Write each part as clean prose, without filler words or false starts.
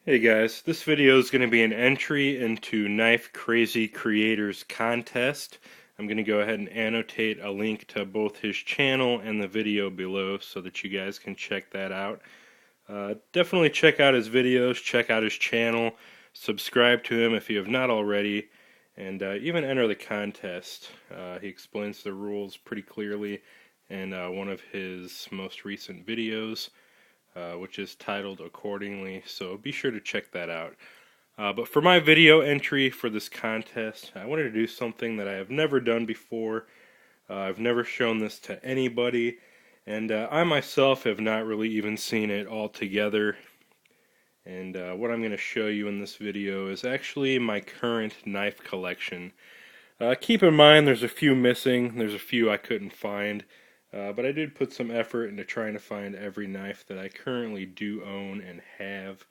Hey guys, this video is going to be an entry into Knife Crazy Creator's contest. I'm going to go ahead and annotate a link to both his channel and the video below so that you guys can check that out. Definitely check out his videos, check out his channel, subscribe to him if you have not already, and even enter the contest. He explains the rules pretty clearly in one of his most recent videos. Which is titled accordingly, so be sure to check that out. But for my video entry for this contest, I wanted to do something that I have never done before. I've never shown this to anybody, and I myself have not really even seen it all together. And what I'm going to show you in this video is actually my current knife collection. Keep in mind there's a few missing, there's a few I couldn't find. But I did put some effort into trying to find every knife that I currently do own and have.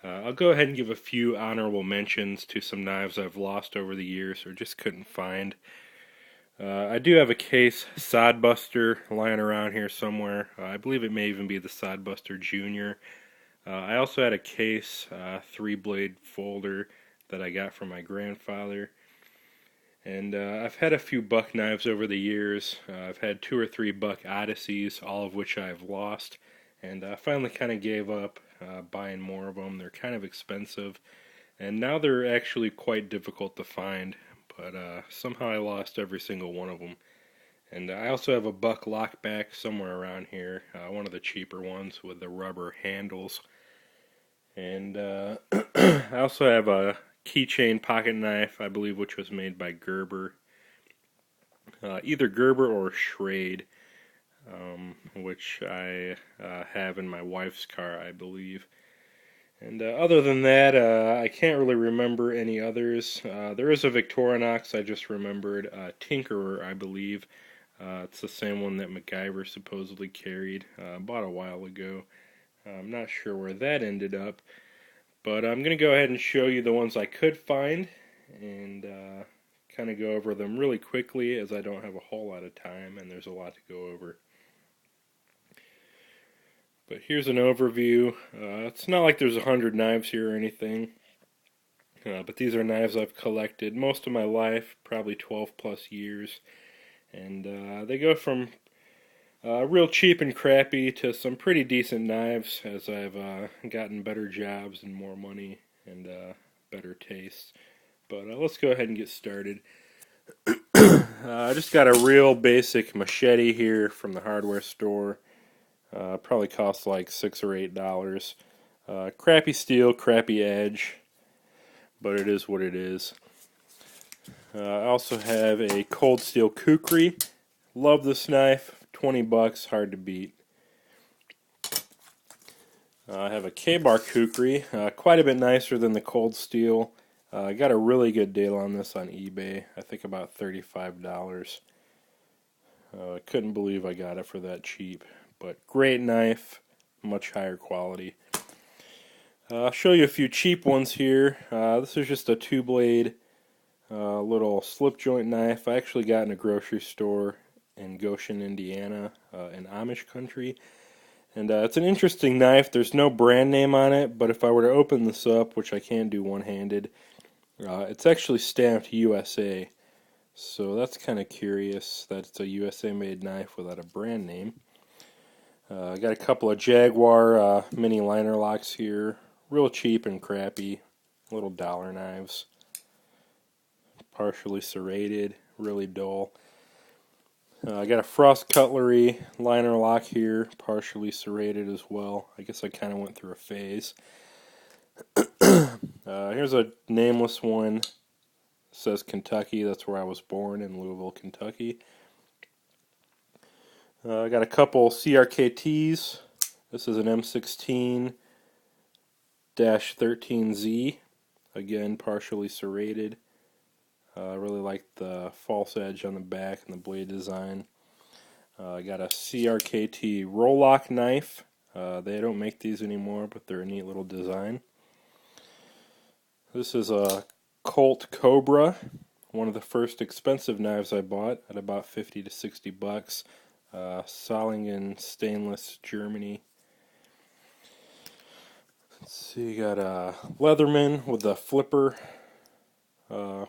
I'll go ahead and give a few honorable mentions to some knives I've lost over the years or just couldn't find. I do have a case Sodbuster lying around here somewhere. I believe it may even be the Sodbuster Junior. I also had a case 3-blade folder that I got from my grandfather. And I've had a few buck knives over the years. I've had 2 or 3 buck Odysseys, all of which I've lost. And I finally kind of gave up buying more of them. They're kind of expensive. And now they're actually quite difficult to find. But somehow I lost every single one of them. And I also have a buck lockback somewhere around here. One of the cheaper ones with the rubber handles. And I also have a keychain pocket knife, I believe, which was made by Gerber. Either Gerber or Schrade, which I have in my wife's car, I believe. And other than that, I can't really remember any others. There is a Victorinox I just remembered, Tinkerer, I believe. It's the same one that MacGyver supposedly carried. Bought a while ago. I'm not sure where that ended up. But I'm going to go ahead and show you the ones I could find and kind of go over them really quickly as I don't have a whole lot of time and there's a lot to go over. But here's an overview. It's not like there's 100 knives here or anything, but these are knives I've collected most of my life, probably 12 plus years, and they go from real cheap and crappy to some pretty decent knives as I've gotten better jobs and more money and better tastes. But let's go ahead and get started. I just got a real basic machete here from the hardware store. Probably costs like $6 or $8. Crappy steel, crappy edge, but it is what it is. I also have a cold steel kukri. Love this knife. $20, hard to beat. I have a K-bar kukri, quite a bit nicer than the cold steel. I got a really good deal on this on eBay, I think about $35. I couldn't believe I got it for that cheap, but great knife, much higher quality. I'll show you a few cheap ones here. This is just a 2-blade little slip joint knife I actually got in a grocery store in Goshen, Indiana, in Amish country. And it's an interesting knife. There's no brand name on it, but if I were to open this up, which I can't do one-handed, it's actually stamped USA. So that's kind of curious that it's a USA-made knife without a brand name. I got a couple of Jaguar mini liner locks here. Real cheap and crappy. Little dollar knives. Partially serrated. Really dull. I got a Frost Cutlery liner lock here, partially serrated as well. I guess I kind of went through a phase. Here's a nameless one. It says Kentucky. That's where I was born, in Louisville, Kentucky. I got a couple CRKTs. This is an M16-13Z. Again, partially serrated. I really like the false edge on the back and the blade design. I got a CRKT roll lock knife. They don't make these anymore, but they're a neat little design. This is a Colt Cobra, one of the first expensive knives I bought at about $50 to $60. Solingen Stainless, Germany. So you got a Leatherman with a flipper. Don't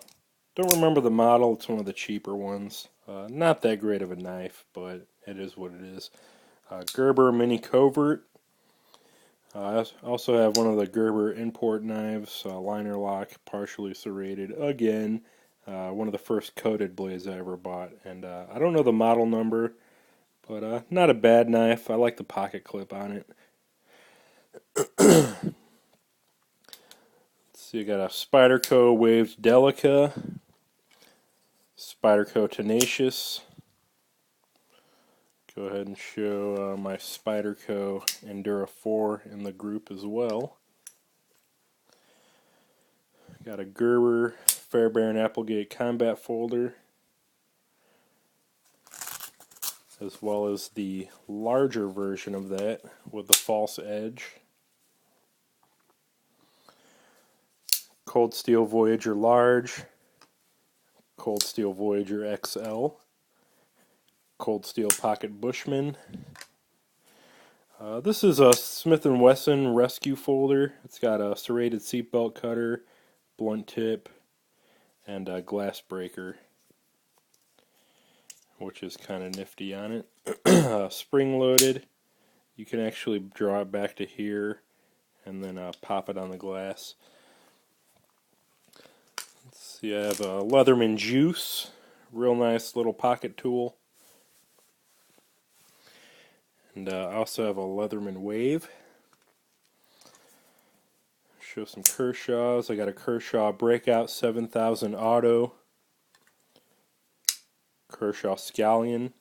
remember the model. It's one of the cheaper ones. Not that great of a knife, but it is what it is. Gerber Mini Covert. I also have one of the Gerber import knives, liner lock, partially serrated. Again, one of the first coated blades I ever bought. And I don't know the model number, but not a bad knife. I like the pocket clip on it. So you got a Spyderco Waved Delica, Spyderco Tenacious. Go ahead and show my Spyderco Endura 4 in the group as well. Got a Gerber Fairbairn Applegate Combat Folder, as well as the larger version of that with the false edge. Cold Steel Voyager Large, Cold Steel Voyager XL, Cold Steel Pocket Bushman. This is a Smith & Wesson rescue folder. It's got a serrated seatbelt cutter, blunt tip, and a glass breaker, which is kind of nifty on it. Spring loaded. You can actually draw it back to here and then pop it on the glass. Let's see, I have a Leatherman Juice, real nice little pocket tool. And I also have a Leatherman Wave. Show some Kershaws. I got a Kershaw Breakout 7000 Auto, Kershaw Scallion,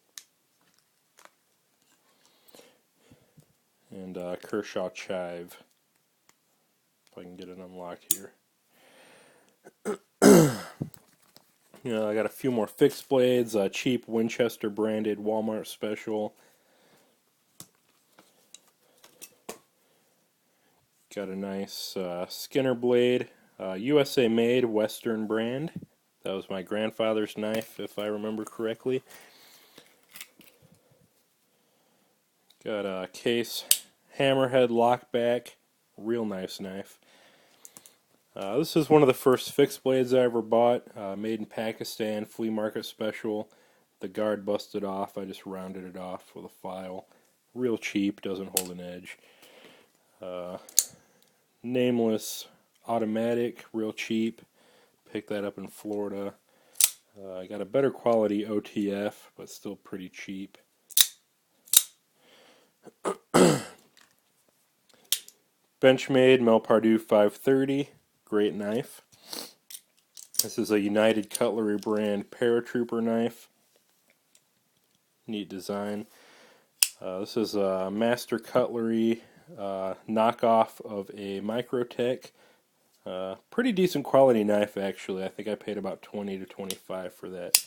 and Kershaw Chive. If I can get it unlocked here. I got a few more fixed blades, cheap Winchester branded Walmart special. Got a nice Skinner blade, USA made, Western brand. That was my grandfather's knife, if I remember correctly. Got a Case Hammerhead Lockback, real nice knife. This is one of the first fixed blades I ever bought, made in Pakistan, flea market special. The guard busted off, I just rounded it off with a file. Real cheap, doesn't hold an edge. Nameless automatic, real cheap. Picked that up in Florida. I got a better quality OTF, but still pretty cheap. Benchmade Mel Pardue 530, great knife. This is a United Cutlery brand Paratrooper knife. Neat design. This is a Master Cutlery knockoff of a Microtech. Pretty decent quality knife, actually. I think I paid about $20 to $25 for that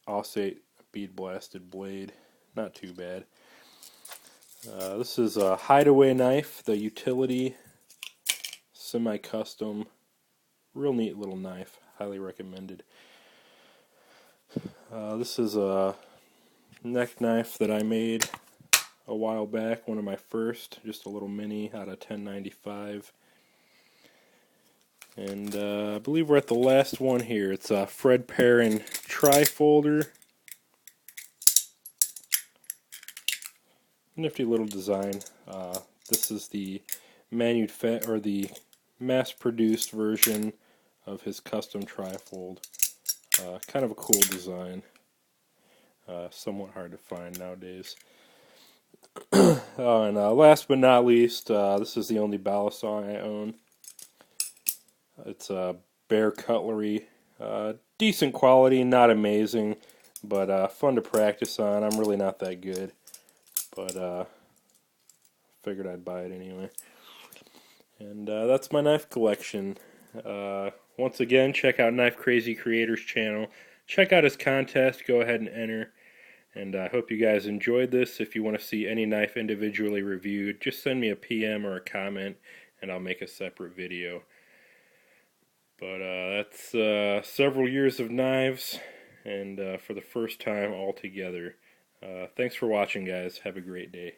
Aussate bead blasted blade. Not too bad. This is a Hideaway knife, the utility, semi-custom, real neat little knife, highly recommended. This is a neck knife that I made a while back, one of my first, just a little mini out of 1095. And I believe we're at the last one here. It's a Fred Perrin Trifolder. Nifty little design. This is the the mass-produced version of his custom trifold. Kind of a cool design. Somewhat hard to find nowadays. And last but not least, this is the only Balisong I own. It's a Bear Cutlery. Decent quality, not amazing, but fun to practice on. I'm really not that good, but figured I'd buy it anyway. And that's my knife collection. Once again, check out KnifeCrazyCreator's channel. Check out his contest. Go ahead and enter. And I hope you guys enjoyed this. If you want to see any knife individually reviewed, just send me a PM or a comment, and I'll make a separate video. But that's several years of knives, and for the first time all together. Thanks for watching, guys. Have a great day.